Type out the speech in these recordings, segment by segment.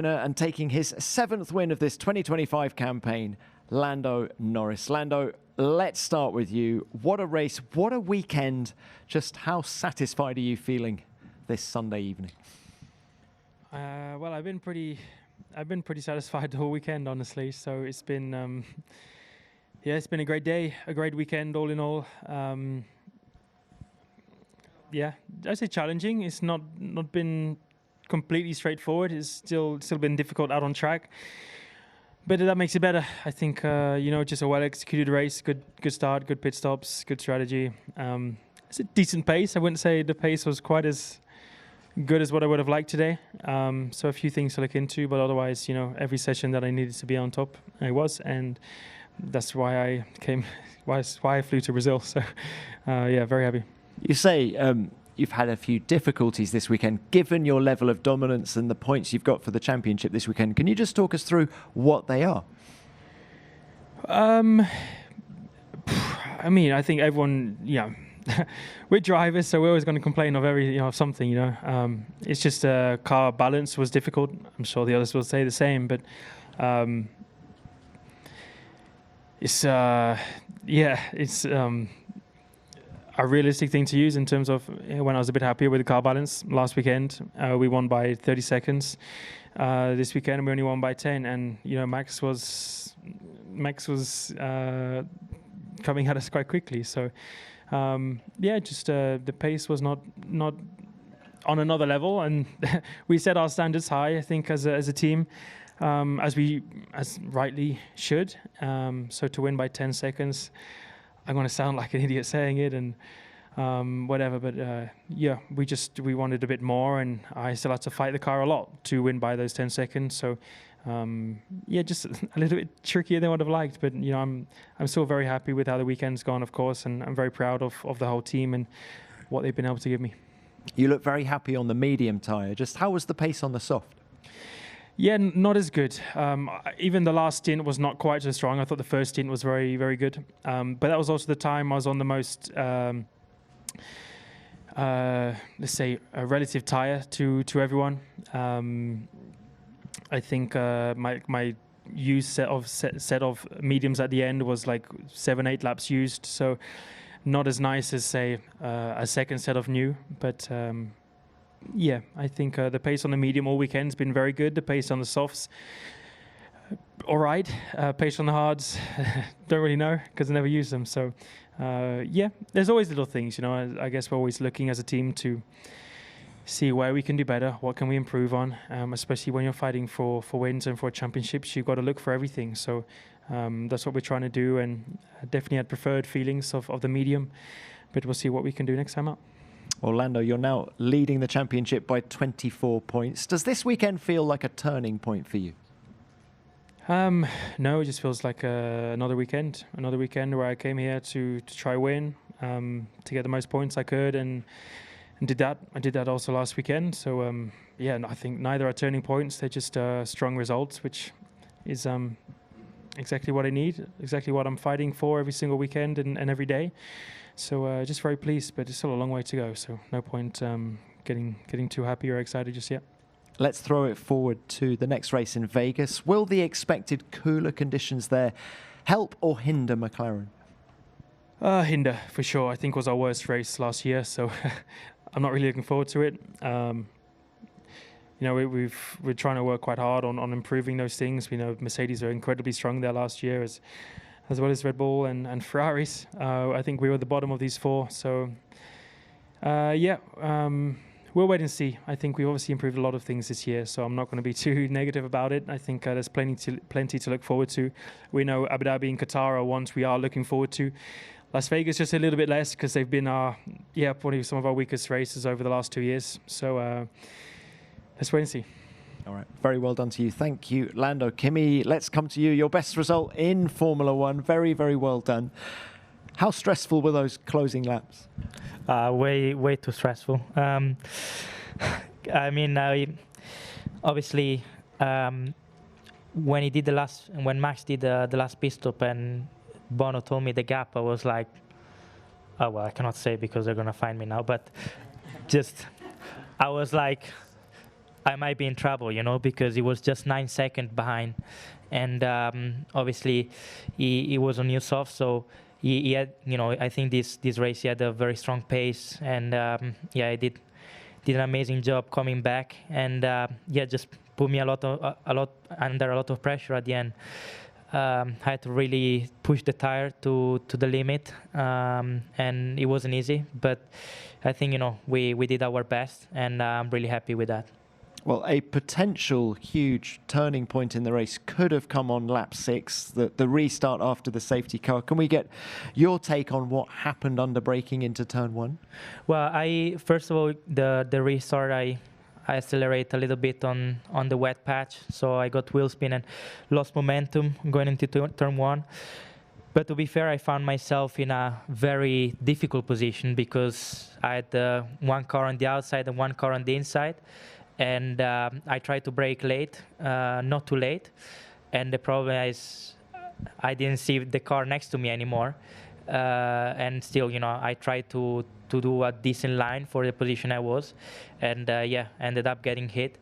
And taking his 7th win of this 2025 campaign, Lando Norris. Lando, let's start with you. What a race, what a weekend. Just how satisfied are you feeling this Sunday evening? Well, I've been pretty satisfied the whole weekend, honestly. So it's been, it's been a great day, a great weekend, all in all. I'd say challenging. It's not been completely straightforward. It's still been difficult out on track, but that makes it better. I think just a well executed race, good start, good pit stops, good strategy. It's a decent pace. I wouldn't say the pace was quite as good as what I would have liked today. So a few things to look into, but otherwise, every session that I needed to be on top, I was, and that's why I flew to Brazil. So very happy. You say you've had a few difficulties this weekend. Given your level of dominance and the points you've got for the championship this weekend, can you just talk us through what they are? I think everyone, we're drivers, so we're always going to complain of something, It's just car balance was difficult. I'm sure the others will say the same, but it's a realistic thing to use in terms of when I was a bit happier with the car balance last weekend. We won by 30 seconds. This weekend we only won by 10, and Max was coming at us quite quickly. So the pace was not on another level, and we set our standards high, I think, as a team, as rightly should. So to win by 10 seconds. I'm going to sound like an idiot saying it and whatever, but we wanted a bit more, and I still had to fight the car a lot to win by those 10 seconds. So just a little bit trickier than I would have liked, but I'm still very happy with how the weekend's gone, of course, and I'm very proud of the whole team and what they've been able to give me. You look very happy on the medium tyre. Just how was the pace on the soft? Yeah, not as good. Even the last stint was not quite so strong. I thought the first stint was very, very good. But that was also the time I was on the most, let's say, a relative tyre to everyone. I think my use set of mediums at the end was like 7-8 laps used. So not as nice as, say, a second set of new, but... I think the pace on the medium all weekend has been very good. The pace on the softs, all right. Pace on the hards, don't really know because I never use them. So, there's always little things, I guess we're always looking as a team to see where we can do better, what can we improve on, especially when you're fighting for wins and for championships. You've got to look for everything. So that's what we're trying to do, and definitely had preferred feelings of the medium, but we'll see what we can do next time out. Orlando, you're now leading the championship by 24 points. Does this weekend feel like a turning point for you? No, it just feels like another weekend where I came here to try win, to get the most points I could, and did that. I did that also last weekend. So, I think neither are turning points. They're just strong results, which is exactly what I need, exactly what I'm fighting for every single weekend and every day. So just very pleased, but it's still a long way to go. So no point getting too happy or excited just yet. Let's throw it forward to the next race in Vegas. Will the expected cooler conditions there help or hinder McLaren? Hinder, for sure. I think it was our worst race last year, so I'm not really looking forward to it. We're trying to work quite hard on improving those things. We know Mercedes are incredibly strong there last year, as well as Red Bull and Ferraris. I think we were at the bottom of these four. So, we'll wait and see. I think we've obviously improved a lot of things this year, so I'm not going to be too negative about it. I think there's plenty to look forward to. We know Abu Dhabi and Qatar are ones we are looking forward to. Las Vegas just a little bit less because they've been probably some of our weakest races over the last 2 years. So let's wait and see. All right. Very well done to you. Thank you, Lando. Kimi, let's come to you. Your best result in Formula One. Very, very well done. How stressful were those closing laps? Way too stressful. Obviously, when Max did the last pit stop and Bono told me the gap, I was like, oh well, I cannot say because they're gonna find me now. But I I might be in trouble, because he was just 9 seconds behind, and obviously he was on new soft, so he had, I think this race he had a very strong pace, and he did an amazing job coming back, and just put me under a lot of pressure at the end. Had to really push the tire to the limit, and it wasn't easy, but I think we did our best, and I'm really happy with that. Well, a potential huge turning point in the race could have come on lap 6, the restart after the safety car. Can we get your take on what happened under braking into turn 1? Well, first of all, the restart, I accelerate a little bit on the wet patch, so I got wheel spin and lost momentum going into turn 1. But to be fair, I found myself in a very difficult position because I had one car on the outside and one car on the inside. And I tried to brake late, not too late. And the problem is I didn't see the car next to me anymore. And still, I tried to do a decent line for the position I was. And ended up getting hit.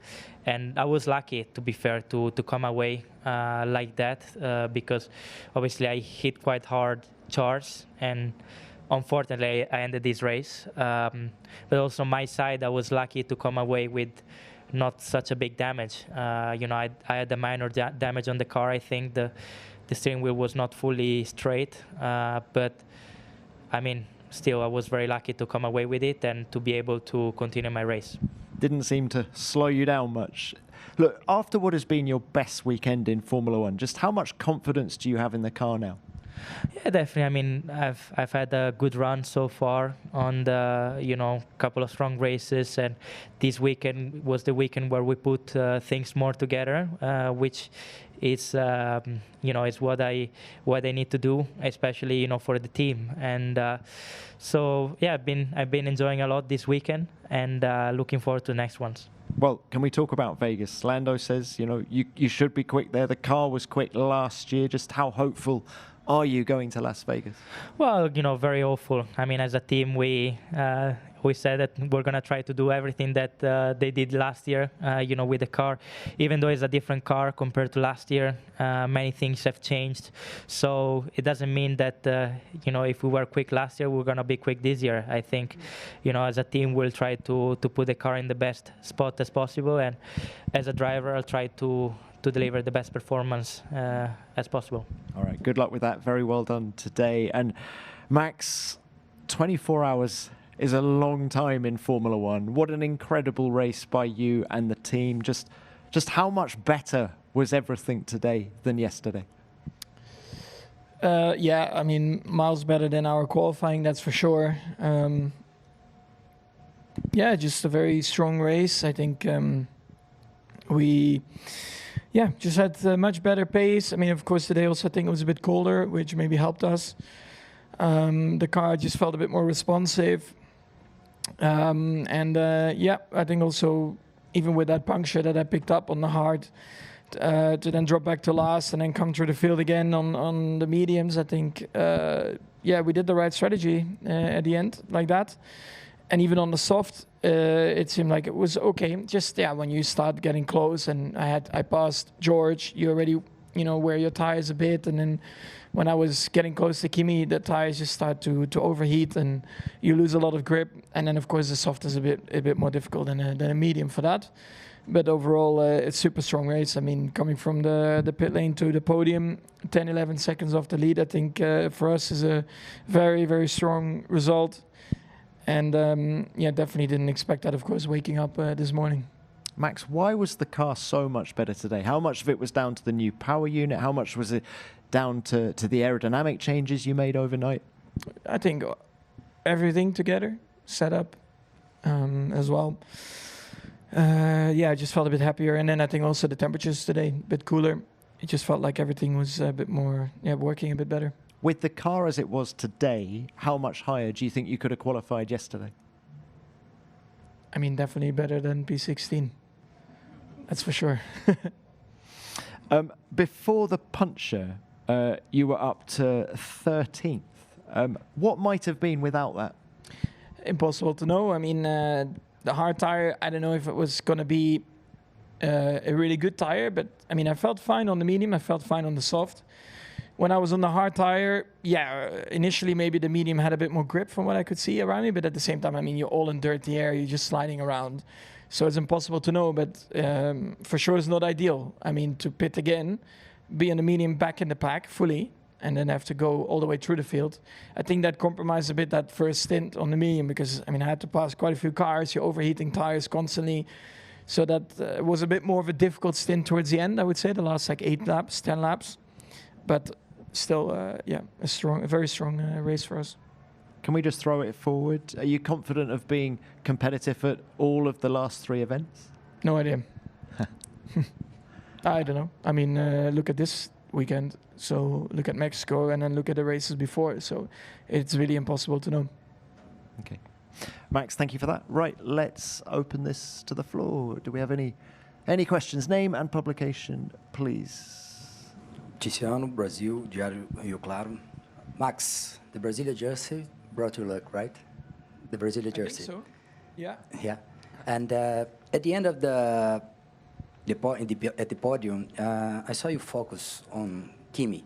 And I was lucky, to be fair, to come away like that because obviously I hit quite hard Charles, and unfortunately I ended this race. But also on my side, I was lucky to come away with not such a big damage. I had a minor damage on the car. I think the steering wheel was not fully straight, but I mean, still I was very lucky to come away with it and to be able to continue my race. Didn't seem to slow you down much. Look, after what has been your best weekend in Formula One, just how much confidence do you have in the car now? Yeah, definitely. I mean, I've had a good run so far on the couple of strong races, and this weekend was the weekend where we put things more together, which is is what I need to do, especially for the team. And so yeah, I've been enjoying a lot this weekend, and looking forward to the next ones. Well, can we talk about Vegas? Lando says you should be quick there. The car was quick last year. Just how hopeful are you going to Las Vegas? Well, very hopeful. I mean, as a team, we said that we're going to try to do everything that they did last year, with the car. Even though it's a different car compared to last year, many things have changed. So it doesn't mean that, if we were quick last year, we're going to be quick this year. I think, as a team, we'll try to put the car in the best spot as possible. And as a driver, I'll try to deliver the best performance as possible. All right, good luck with that. Very well done today. And Max, 24 hours is a long time in Formula One. What an incredible race by you and the team. Just how much better was everything today than yesterday? Yeah, I mean, miles better than our qualifying, that's for sure. Yeah, just a very strong race. I think we just had a much better pace. I mean, of course, today also I think it was a bit colder, which maybe helped us. The car just felt a bit more responsive. I think also even with that puncture that I picked up on the hard, to then drop back to last and then come through the field again on the mediums, I think, we did the right strategy at the end like that. And even on the soft, it seemed like it was okay. Just, when you start getting close, and I passed George, you already, wear your tires a bit. And then when I was getting close to Kimi, the tires just start to overheat and you lose a lot of grip. And then, of course, the soft is a bit more difficult than a medium for that. But overall, it's super strong race. I mean, coming from the pit lane to the podium, 10, 11 seconds off the lead, I think for us is a very, very strong result. And definitely didn't expect that, of course, waking up this morning. Max, why was the car so much better today? How much of it was down to the new power unit? How much was it down to the aerodynamic changes you made overnight? I think everything together, setup as well. I just felt a bit happier. And then I think also the temperatures today, a bit cooler. It just felt like everything was a bit more, working a bit better. With the car as it was today, how much higher do you think you could have qualified yesterday? I mean, definitely better than P16. That's for sure. Before the puncture, you were up to 13th. What might have been without that? Impossible to know. I mean, the hard tire, I don't know if it was going to be a really good tire, but I mean, I felt fine on the medium, I felt fine on the soft. When I was on the hard tire, initially maybe the medium had a bit more grip from what I could see around me, but at the same time, I mean, you're all in dirty air, you're just sliding around. So it's impossible to know, but for sure it's not ideal. I mean, to pit again, be in the medium back in the pack fully, and then have to go all the way through the field. I think that compromised a bit that first stint on the medium, because, I mean, I had to pass quite a few cars, you're overheating tires constantly. So that was a bit more of a difficult stint towards the end, I would say, the last like 8 laps, 10 laps. But still, a very strong race for us. Can we just throw it forward? Are you confident of being competitive at all of the last 3 events? No idea. I don't know. I mean, look at this weekend. So look at Mexico and then look at the races before. So it's really impossible to know. Okay. Max, thank you for that. Right, let's open this to the floor. Do we have any questions? Name and publication, please. Sao Paulo Brazil Rio Claro. Max, the Brazilian jersey brought you luck, right? The Brazilian jersey. I think so. Yeah. Yeah. And at the end of at the podium, I saw you focus on Kimi,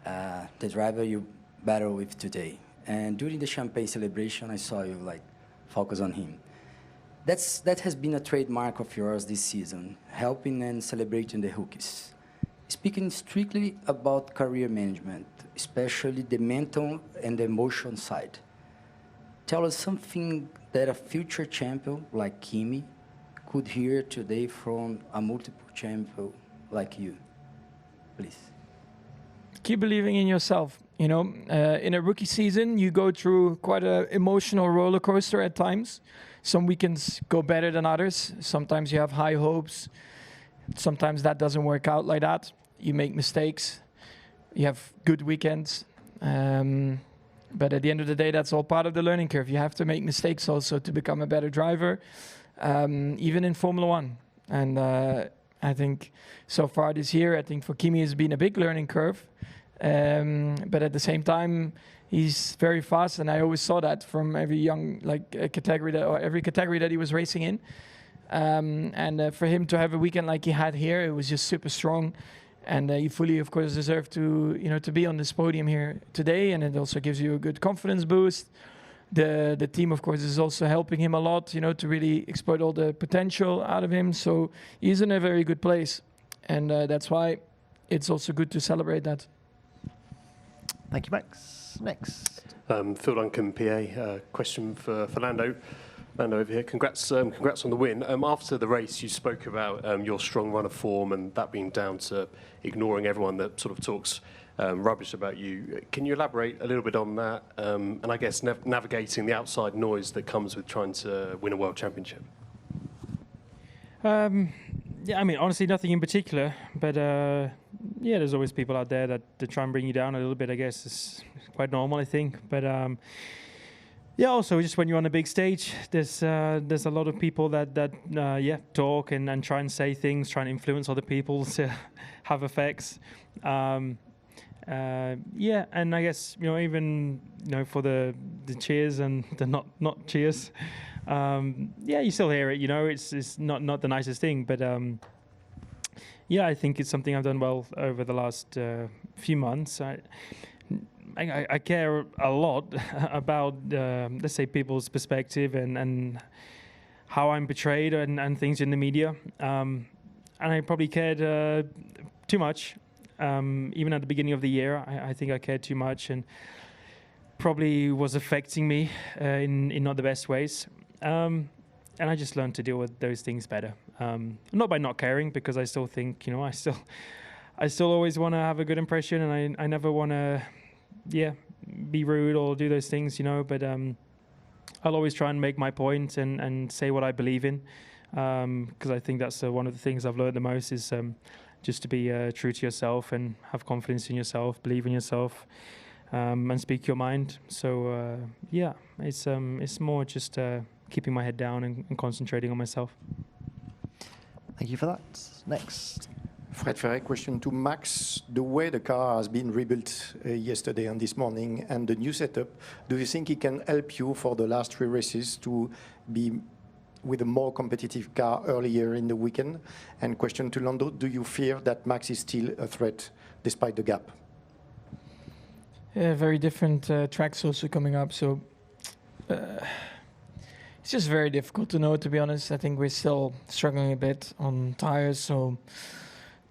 the driver you battle with today. And during the champagne celebration, I saw you like focus on him. That has been a trademark of yours this season, helping and celebrating the rookies. Speaking strictly about career management, especially the mental and the emotion side, tell us something that a future champion like Kimi could hear today from a multiple champion like you, please. Keep believing in yourself. You know, in a rookie season, you go through quite an emotional roller coaster at times. Some weekends go better than others. Sometimes you have high hopes. Sometimes that doesn't work out like that. You make mistakes. You have good weekends. But at the end of the day, that's all part of the learning curve. You have to make mistakes also to become a better driver, even in Formula One. And I think so far this year, I think for Kimi it's been a big learning curve. But at the same time, he's very fast, and I always saw that from every young category or every category that he was racing in. And for him to have a weekend like he had here, it was just super strong, and he fully, of course, deserved to be on this podium here today. And it also gives you a good confidence boost. The team, of course, is also helping him a lot, to really exploit all the potential out of him. So he's in a very good place, and that's why it's also good to celebrate that. Thank you, Max. Next. Phil Duncan, PA. Question for Lando. Lando over here. Congrats on the win. After the race, you spoke about your strong run of form and that being down to ignoring everyone that sort of talks rubbish about you. Can you elaborate a little bit on that? And I guess navigating the outside noise that comes with trying to win a world championship. Yeah, I mean, honestly, nothing in particular, but yeah, there's always people out there that try and bring you down a little bit. I guess it's quite normal, I think. But yeah, also just when you're on a big stage, there's a lot of people that talk and try and say things, try and influence other people to have effects. Yeah, and I guess even for the cheers and the not cheers. Yeah, you still hear it. It's not the nicest thing, but yeah, I think it's something I've done well over the last few months. I care a lot about let's say people's perspective and how I'm portrayed and things in the media, and I probably cared too much. Even at the beginning of the year, I think I cared too much and probably was affecting me in not the best ways. And I just learned to deal with those things better. Not by not caring, because I still think, I still always want to have a good impression, and I never want to, be rude or do those things, but I'll always try and make my point and say what I believe in, because I think that's one of the things I've learned the most is just to be true to yourself and have confidence in yourself, believe in yourself, and speak your mind. So yeah, it's more just keeping my head down and concentrating on myself. Thank you for that. Next. Fred Ferret, question to Max. The way the car has been rebuilt yesterday and this morning and the new setup, do you think it can help you for the last 3 races to be with a more competitive car earlier in the weekend? And question to Lando, do you fear that Max is still a threat despite the gap? Yeah, very different tracks also coming up, so it's just very difficult to know, to be honest. I think we're still struggling a bit on tires, so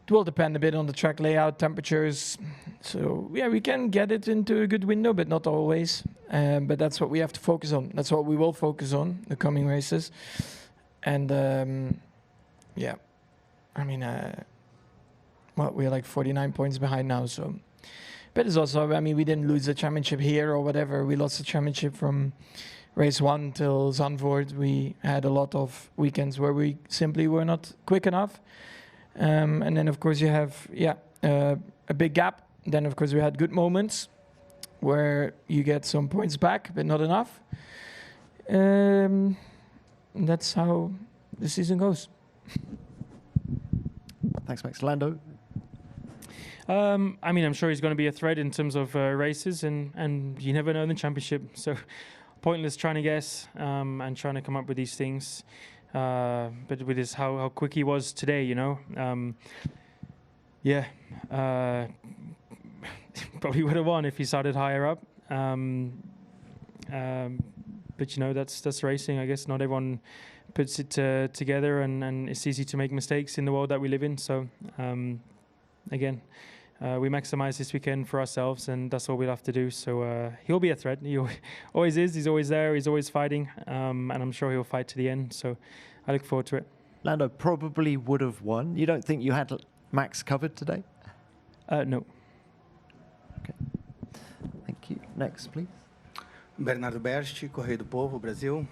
it will depend a bit on the track layout, temperatures. So yeah, we can get it into a good window, but not always. But that's what we have to focus on. That's what we will focus on the coming races. And yeah, I mean, well, we're like 49 points behind now, so. But it's also, I mean, we didn't lose the championship here or whatever. We lost the championship from race 1 till Zandvoort. We had a lot of weekends where we simply were not quick enough. And then, of course, you have, a big gap. Then, of course, we had good moments where you get some points back, but not enough. That's how the season goes. Thanks, Max. Lando? I mean, I'm sure he's going to be a threat in terms of races, and you never know in the championship. So pointless trying to guess and trying to come up with these things. But with his how quick he was today, you know, probably would have won if he started higher up. But you know, that's racing. I guess not everyone puts it together, and it's easy to make mistakes in the world that we live in. So again, we maximize this weekend for ourselves, and that's what we'll have to do. So he'll be a threat. He always is. He's always there. He's always fighting, and I'm sure he'll fight to the end. So I look forward to it. Lando probably would have won. You don't think you had Max covered today? No. Okay. Thank you. Next, please. Bernardo Bersti, Correio do Povo, Brasil.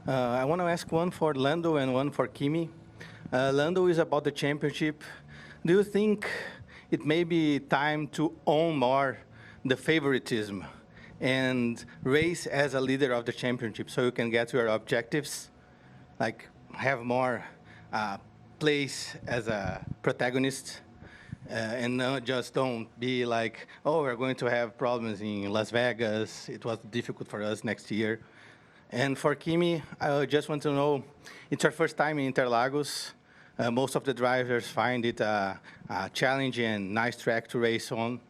I want to ask one for Lando and one for Kimi. Lando is about the championship. Do you think it may be time to own more the favoritism and race as a leader of the championship so you can get to your objectives? Like have more place as a protagonist and not just don't be like, oh, we're going to have problems in Las Vegas. It was difficult for us next year. And for Kimi, I just want to know, it's your first time in Interlagos. Most of the drivers find it a challenging and nice track to race on.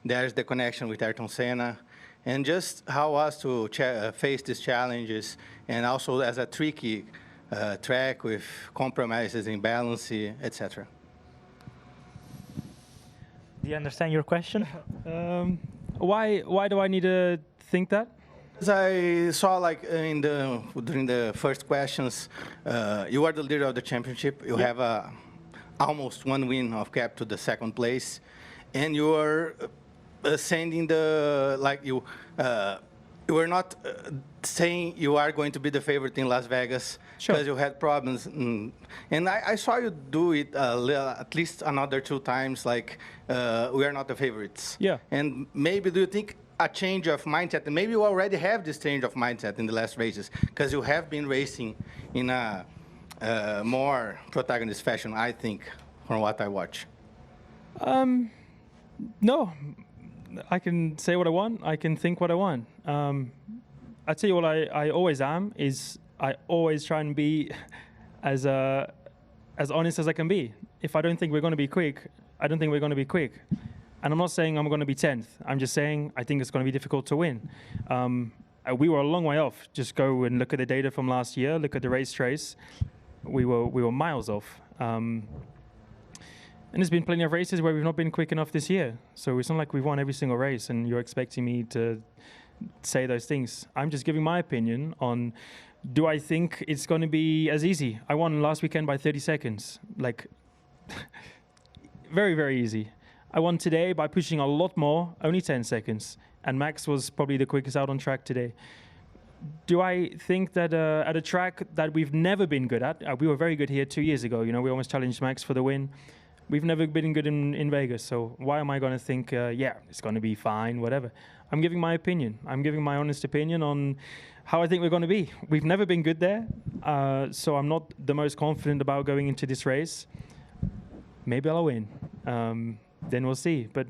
There's the connection with Ayrton Senna. And just how was to face these challenges, and also as a tricky track with compromises in balance, etc. Do you understand your question? Why do I need to think that? As I saw, like during the first questions, you are the leader of the championship. You have almost one win of gap to the second place, and you are sending you were not saying you are going to be the favorite in Las Vegas because you had problems. And I saw you do it at least another 2 times, like we are not the favorites. Yeah. And maybe do you think a change of mindset, and maybe you already have this change of mindset in the last races because you have been racing in a more protagonist fashion, I think, from what I watch. No, I can say what I want. I can think what I want. I tell you what I always am is I always try and be as honest as I can be. If I don't think we're going to be quick, I don't think we're going to be quick. And I'm not saying I'm going to be 10th. I'm just saying I think it's going to be difficult to win. We were a long way off. Just go and look at the data from last year. Look at the race trace. We were miles off. And there's been plenty of races where we've not been quick enough this year. So it's not like we've won every single race and you're expecting me to say those things. I'm just giving my opinion on, do I think it's going to be as easy? I won last weekend by 30 seconds. Like, very, very easy. I won today by pushing a lot more, only 10 seconds. And Max was probably the quickest out on track today. Do I think that at a track that we've never been good at, we were very good here 2 years ago. You know, we almost challenged Max for the win. We've never been good in Vegas. So why am I going to think, it's going to be fine, whatever? I'm giving my opinion. I'm giving my honest opinion on how I think we're going to be. We've never been good there. So I'm not the most confident about going into this race. Maybe I'll win. Then we'll see. But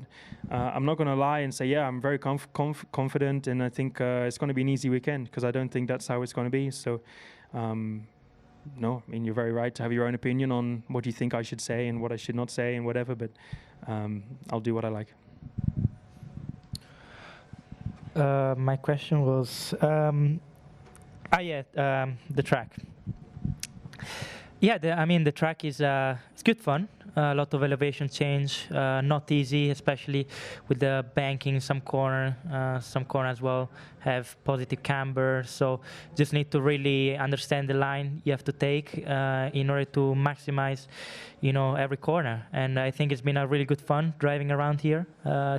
I'm not going to lie and say, I'm very confident, and I think it's going to be an easy weekend, because I don't think that's how it's going to be. So, no, I mean, you're very right to have your own opinion on what you think I should say and what I should not say and whatever, but I'll do what I like. My question was, the track. Yeah, the track is it's good fun. A lot of elevation change, not easy, especially with the banking. Some corner as well have positive camber. So just need to really understand the line you have to take in order to maximize, every corner. And I think it's been a really good fun driving around here,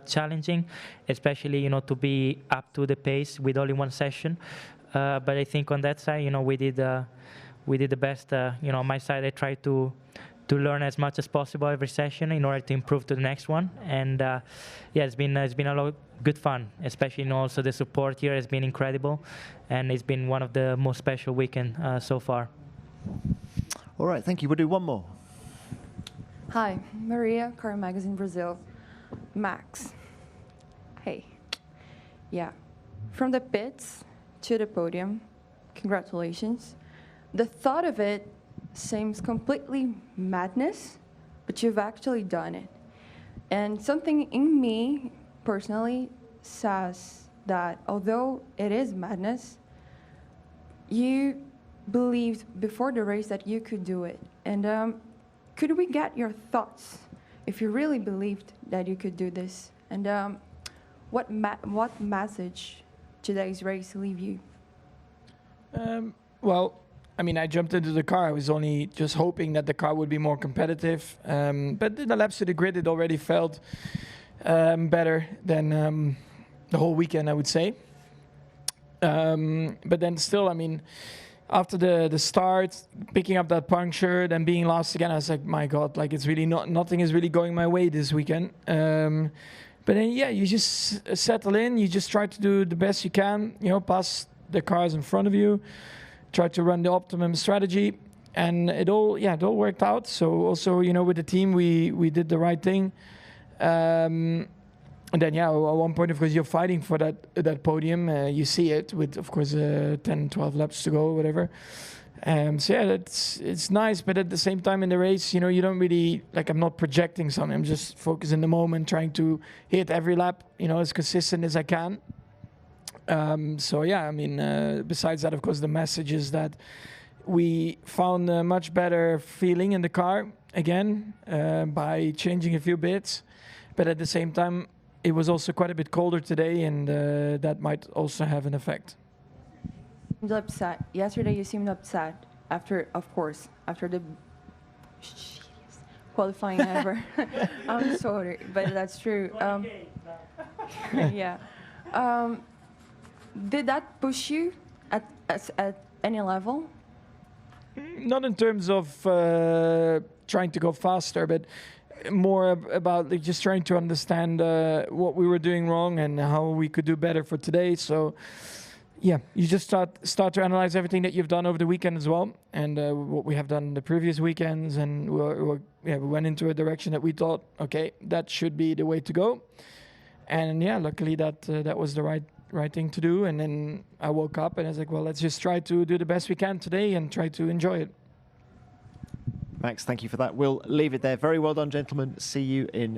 challenging, especially to be up to the pace with only one session. But I think on that side, we did the best. On my side, I tried to learn as much as possible every session in order to improve to the next one. And it's been a lot of good fun, especially also the support here has been incredible, and it's been one of the most special weekend so far. All right, thank you. We'll do one more. Hi, Maria, Car Magazine Brazil. Max. Hey. Yeah. From the pits to the podium, congratulations. The thought of it seems completely madness, but you've actually done it. And something in me, personally, says that although it is madness, you believed before the race that you could do it. And could we get your thoughts if you really believed that you could do this? And what message today's race leave you? Well, I mean, I jumped into the car. I was only just hoping that the car would be more competitive. But in the laps to the grid, it already felt better than the whole weekend, I would say. But then still, I mean, after the start, picking up that puncture, then being last again, I was like, my God, like it's really nothing is really going my way this weekend. But then, yeah, you just settle in. You just try to do the best you can, pass the cars in front of you. Try to run the optimum strategy, and it all worked out. So also, with the team, we did the right thing. And then, at one point, of course, you're fighting for that podium. You see it with, of course, 10, 12 laps to go, whatever. So it's nice, but at the same time in the race, you don't really, I'm not projecting something. I'm just focused in the moment, trying to hit every lap, as consistent as I can. Besides that, of course, the message is that we found a much better feeling in the car again by changing a few bits. But at the same time, it was also quite a bit colder today, and that might also have an effect. You seemed upset. Yesterday, you seemed upset after the shittiest qualifying ever. I'm sorry, but that's true. Yeah. Did that push you at any level? Not in terms of trying to go faster, but more about just trying to understand what we were doing wrong and how we could do better for today. So, yeah, you just start to analyze everything that you've done over the weekend as well, and what we have done the previous weekends, and we went into a direction that we thought, okay, that should be the way to go, and luckily that was the right thing to do. And then I woke up and I was like, well, let's just try to do the best we can today and try to enjoy it. Max, thank you for that. We'll leave it there. Very well done, gentlemen. See you in